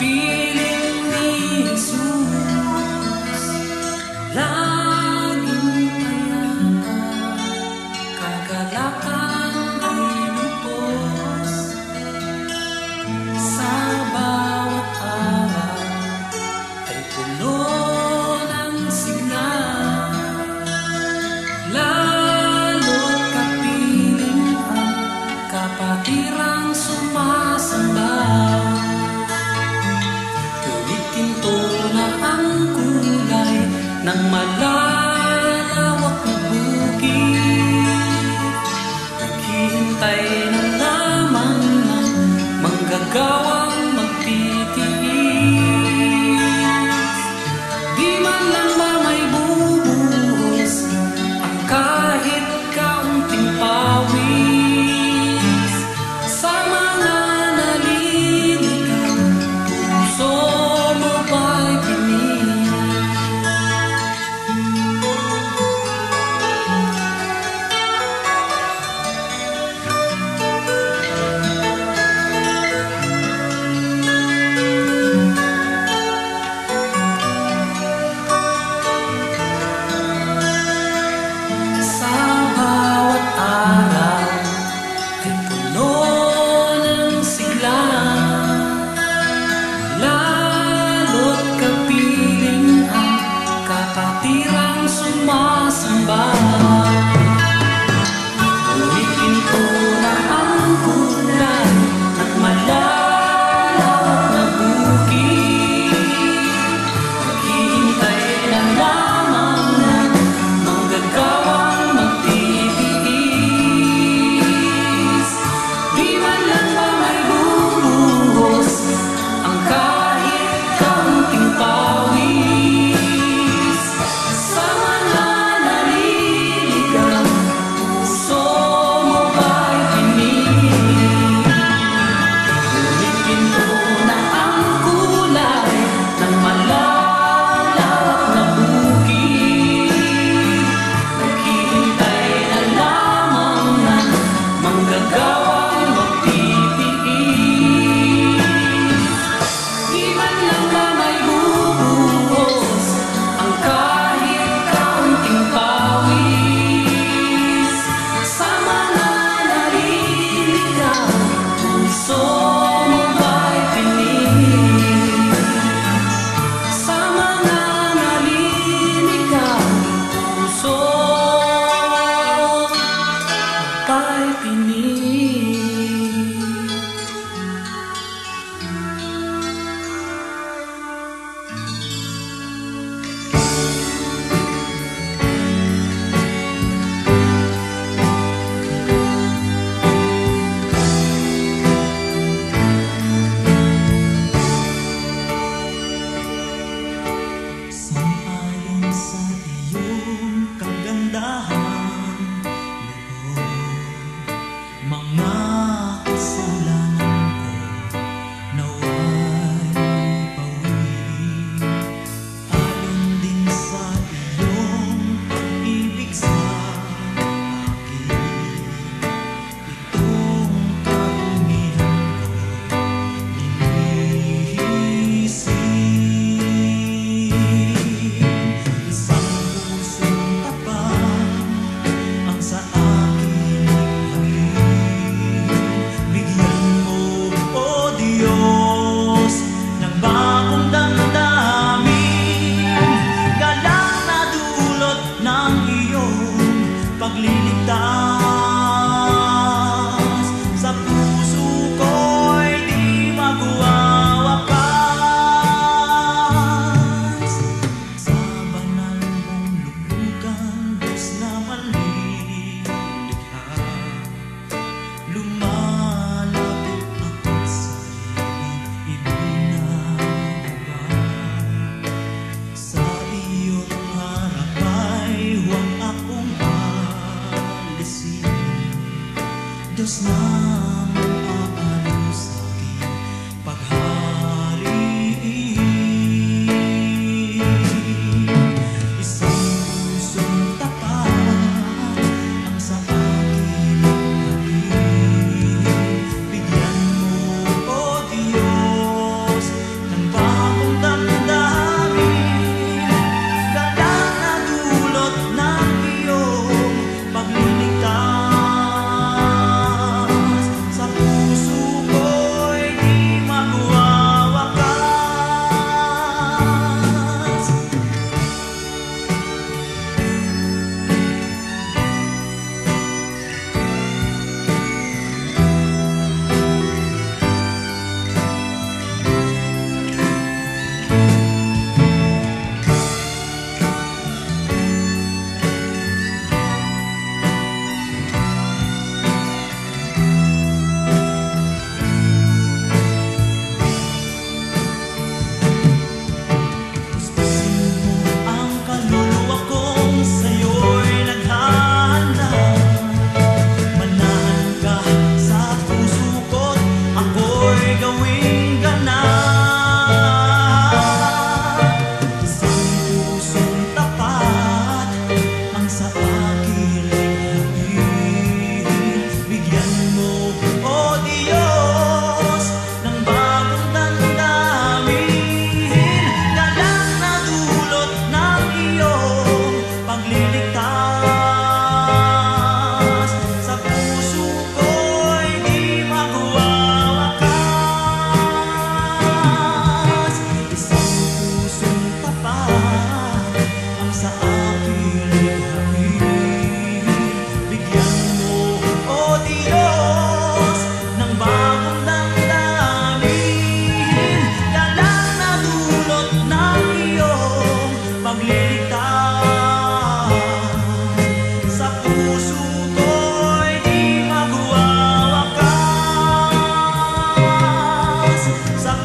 piling ni Jesus, laging payapa, kagalakan ay lubos. Sa bawat araw ay puno ng sigla, lalo't kapiling ang kapatirang sumasamba.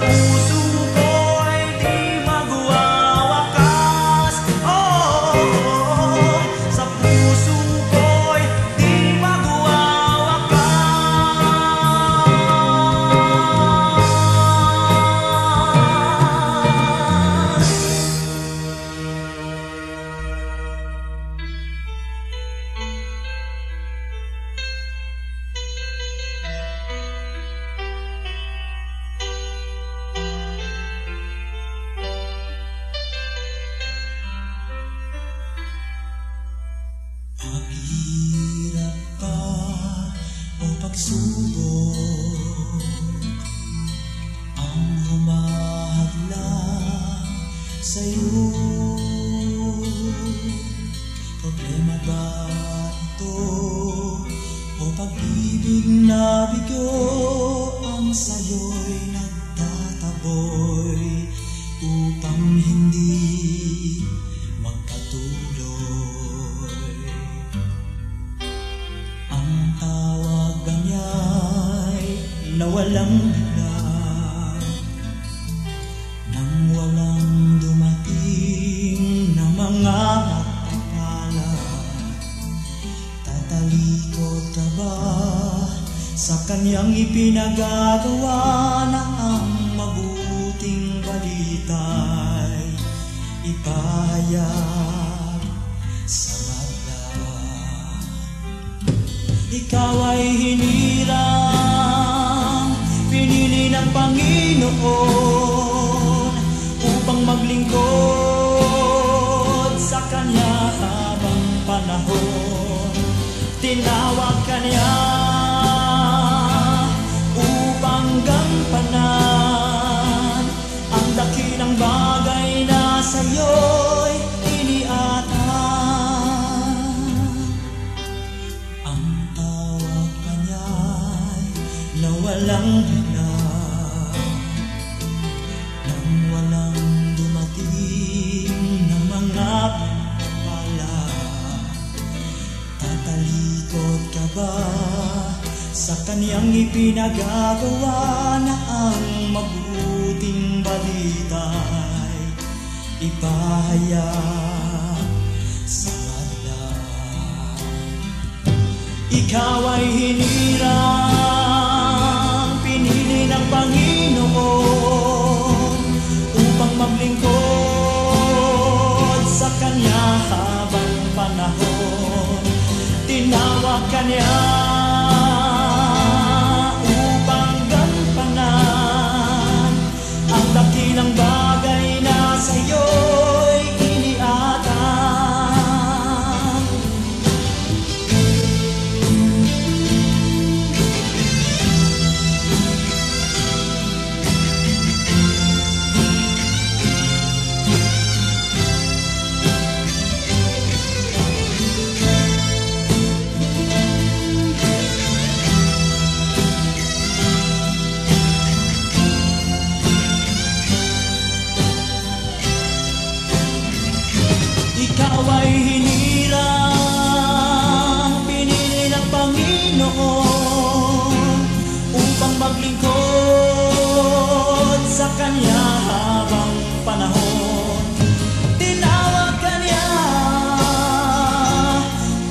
puso ko'y di magwawakas. Oh, sa puso ko'y di magwawakas. Mahirap pa o pagsubok ang humahadlang sa'yo. Problema ba ito o pag-ibig na bigo ang sa'yo'y nagtataboy upang hindi magpatuloy? Ang tawag niya'y nawalang bigla nang walang dumating na mga magpapala. Tatalikod ka ba sa kanyang ipinagagawa na ang mabuting balita'y ipahayag sa madla? Ikaw ay hinirang, pinili ng Panginoon upang maglingkod sa Kanya habang panahon. Tinawag ka niya upang gampanan ang dakilang bagay na sa'yo'y iniatang. Ang tawag ka niya'y nawalang bigla nang walang dumating na mga pagpapala. Tatalikod ka ba sa kanyang ipinagagawa na ang mabuting balita'y ipahayag sa madla? Ikaw ay hinirang, pinili ng Panginoon upang maglingkod sa Kanya habang panahon. Tinawag ka niya upang gampanan ang dakilang bagay na sa'yo'y iniatang. Ikaw ay hinirang, pinili ng Panginoon upang maglingkod sa Kanya habang panahon. Tinawag ka niya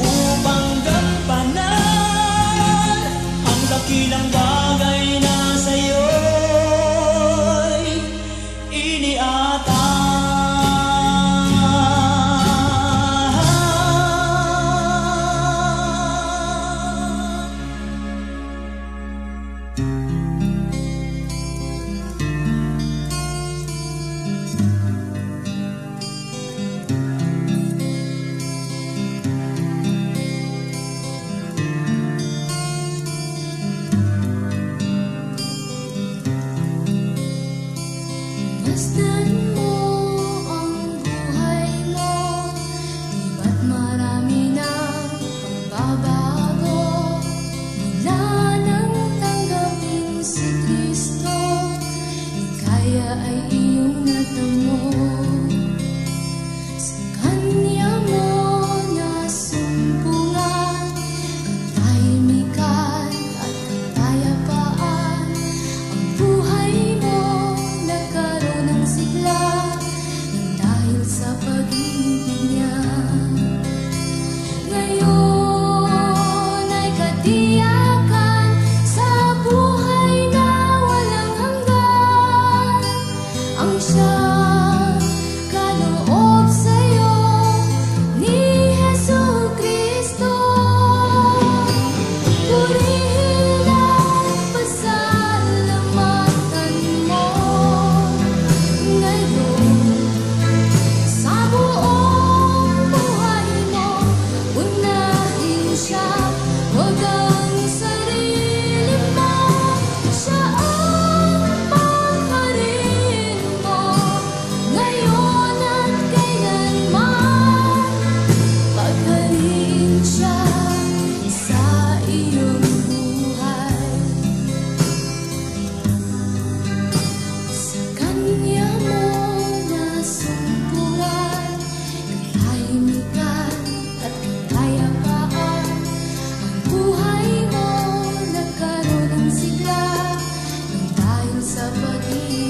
upang gampanan ang dakilang bagay na sa'yo'y iniatang. Masdan mo ang buhay mo, di ba't marami ng pagbabago? Bigla nang tanggapin si Kristo, di kaya ay iyong natamo. Sa Kanya mo nasumpungan, katahimikan at kapayapaan. Ang buhay mo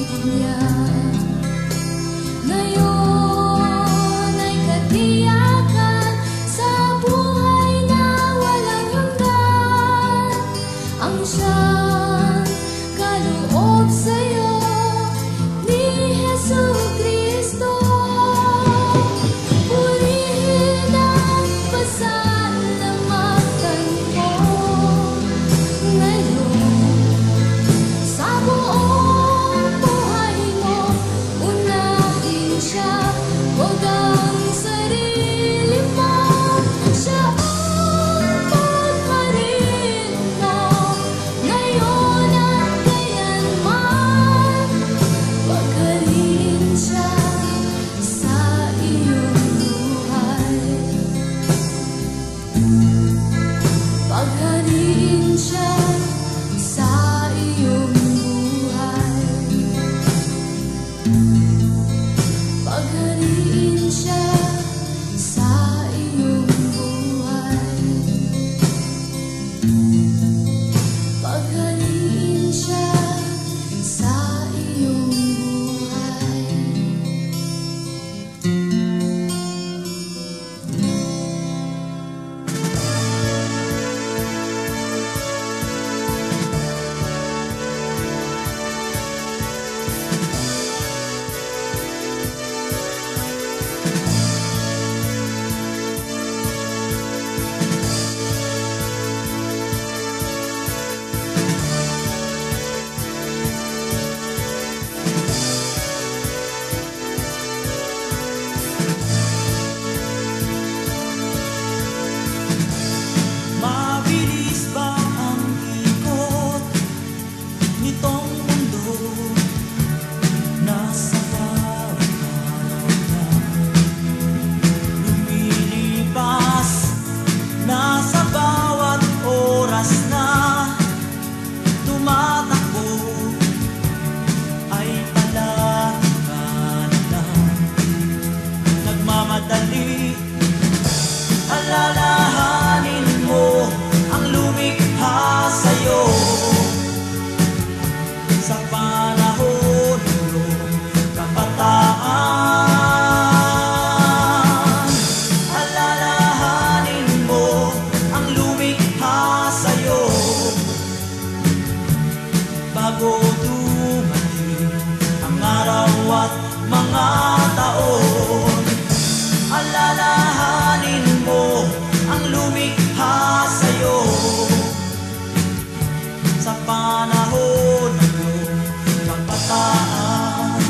pamilya. Ngayon ay katiyakan sa buhay na walang hanggan. Ang siyang kaloob sa'yo ni Jesucristo. Purihin ang pasalamatan mo ngayon. Sa buong buhay mo, unahin siya, huwag ang sarili mo. Siya ang pagparin mo, ngayon at kailanman. Paghalin siya sa iyong buhay. Paghalin siya sa iyong buhay. Paghalin siya sa iyong buhay. Paghalin siya sa iyong buhay. Mabilis ba ang ikot nitong mundo? Nasa bawat araw na lumilipas, nasa bawat oras na tumatakbo, ay palagi ka na lang nagmamadali. Alalahanin mo ang lumikha sa'yo sa panahon ng iyong kabataan. Alalahanin mo ang lumikha sa'yo bago dumating ang araw at mga taon. Alalahanin mo ang lumikha sa'yo sa panahon ng iyong kabataan.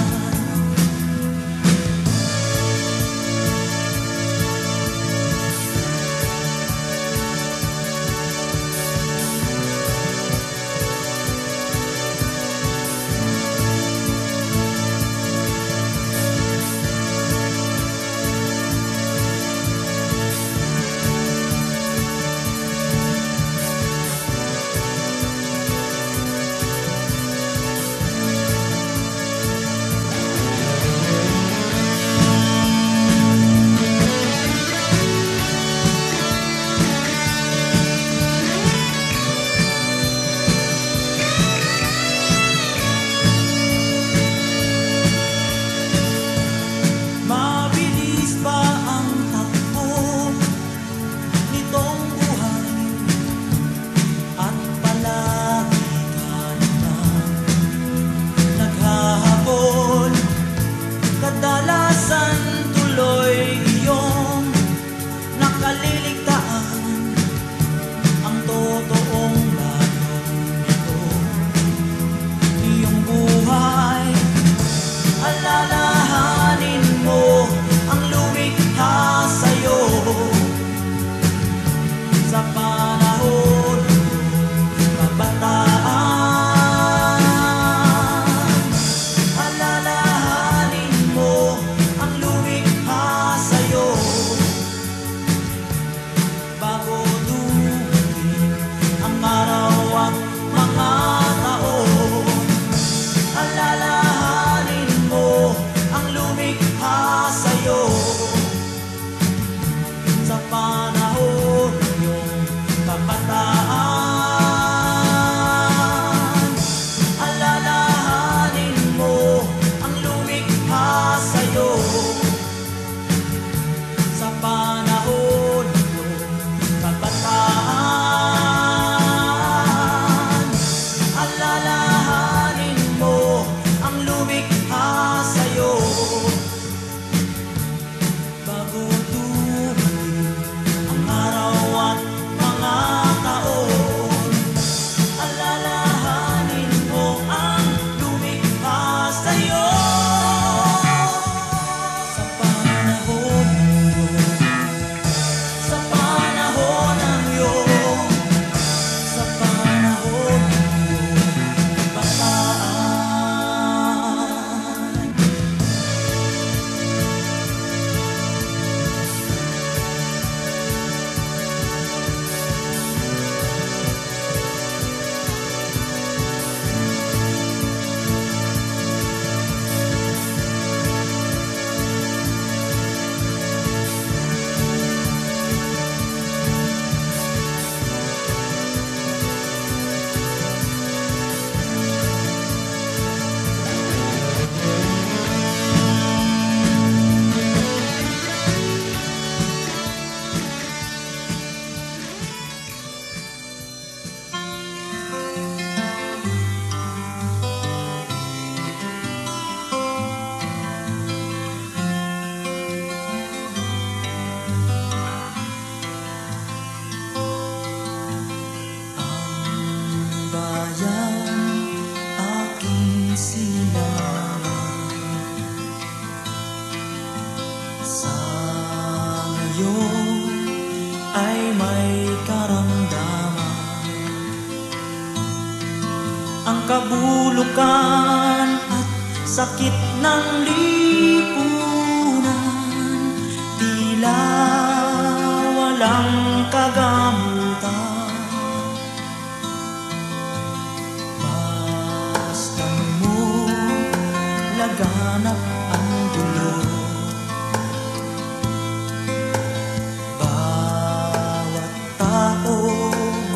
sa'yo. Sa panahon ng iyong, sa panahon ng iyong, sa panahon ng iyong kabataan. Ay may karamdaman, ang kabulukan at sakit ng lipunan, tila walang kagamutan. Basta mo laganap ang dulo,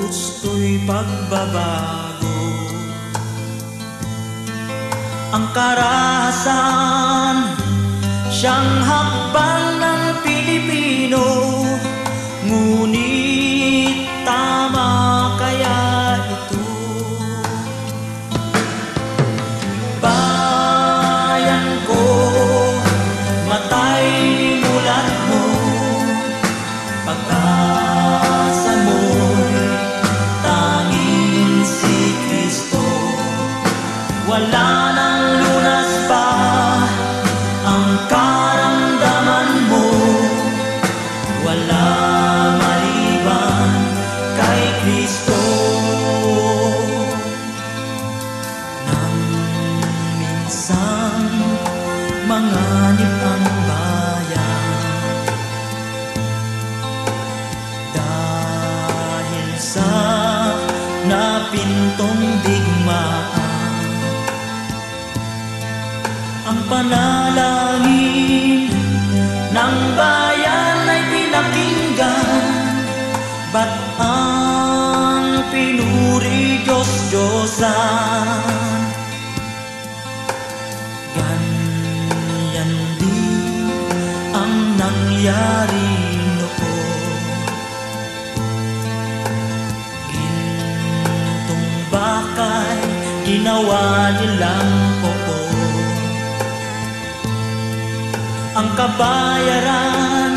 gusto'y pagbabago. Ang karahasan, siyang hakbang ng Pilipino, ngunit tama kaya ito? Bayan ko, matay mulat mo, pag-asa mo'y tanging si Kristo. Wala nang lunas pa ang karamdaman mo, wala maliban kay Kristo. Nang minsan manganib ang bayan, dahil sa napintong digmaan, ang panalangin ng bayan ay pinakinggan. Ba't ang pinuri Diyos-Diyosan? Ganyan din ang nangyari noon. Gintong bakay ginawa nilang oo. Ang kabayaran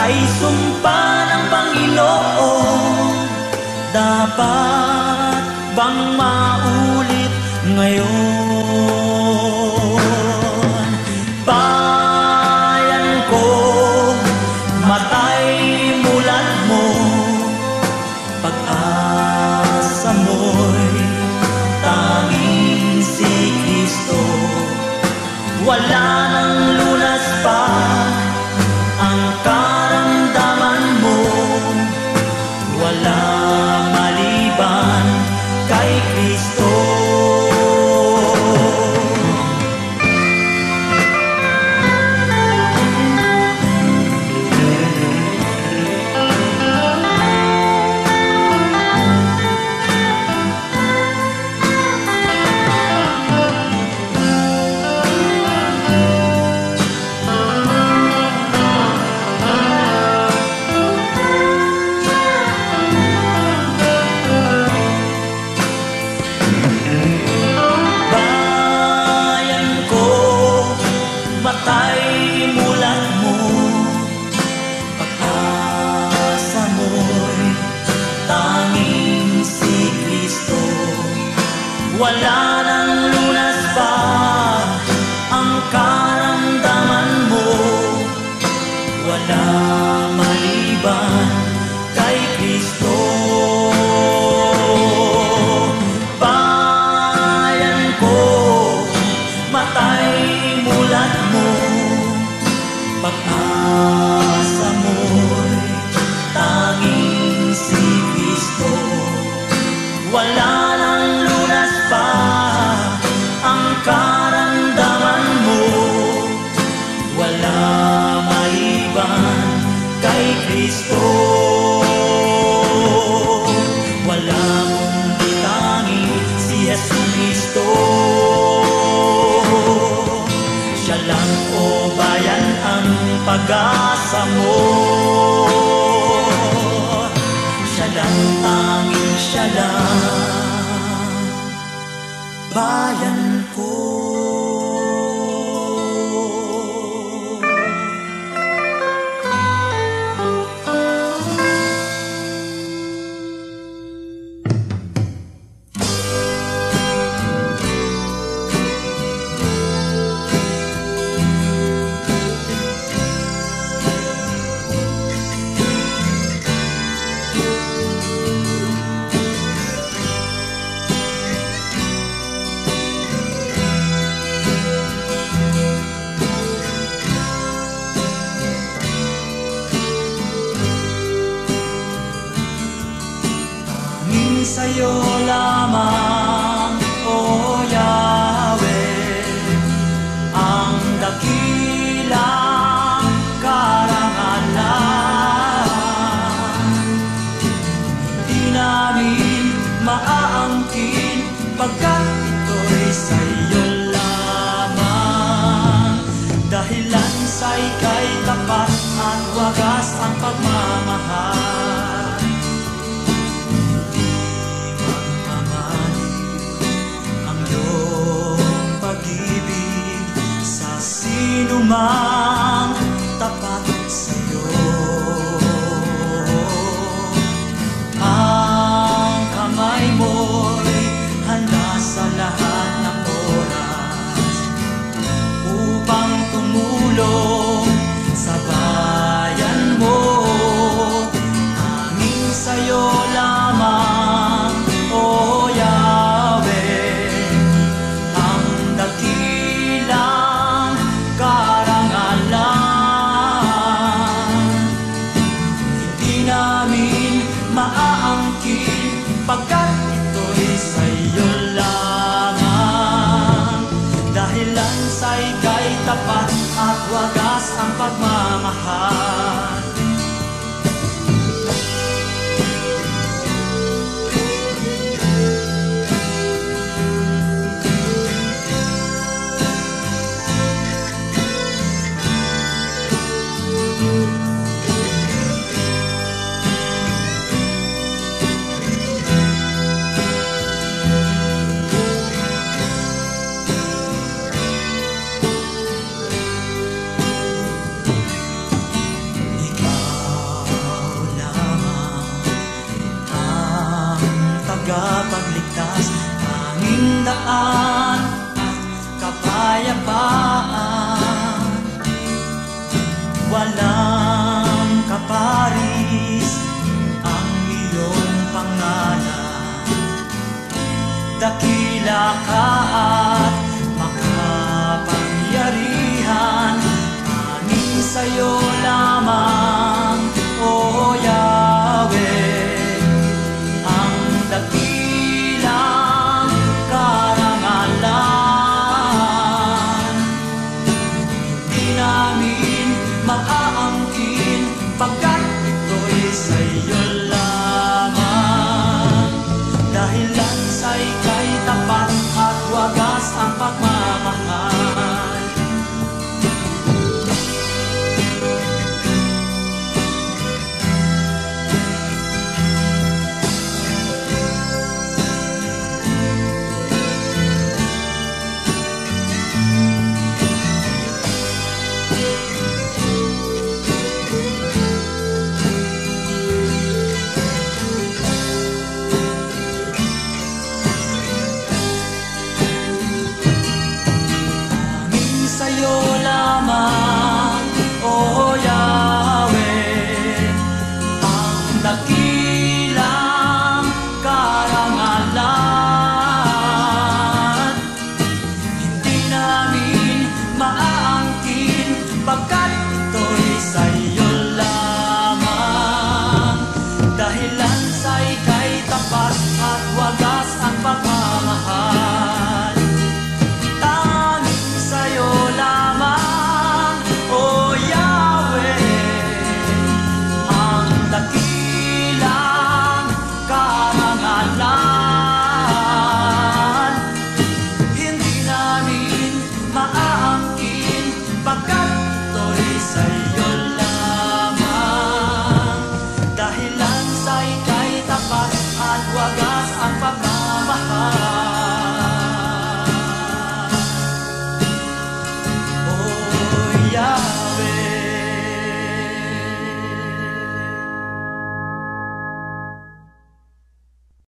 ay sumpa ng Panginoon. Dapat bang maulit ngayon? Bayan ko, matay mulat mo, pag-asa mo'y tanging si Kristo. Wala nang lunas pa ang karamdaman mo, wala maliban kay Kristo. karamdaman mo, wala maiban kay Kristo. Wala kundi tanging si Jesucristo. Siya lang, o bayan, ang pag-asa mo. Siya lang, tanging siya lang, bayan ko. Sa'yo lamang, O Yahweh, ang dakilang karangalan. Hindi namin maaangkin, pagkat ito'y sa'yo lamang. Dahilan sa ika'y tapat at wagas ang pagmamahal. Mang tapat sa'yo, ang kamay mo'y handa sa lahat ng oras upang tumulong sa bayan mo. Tanging sa'yo lamang, O Yahweh, ang dakilang maaangkin, pagkat ito'y sa'yo lamang. Dahilan sa ika'y tapat at wagas ang pagmamahal. Pagligtas, tanging daan at kapayapaan.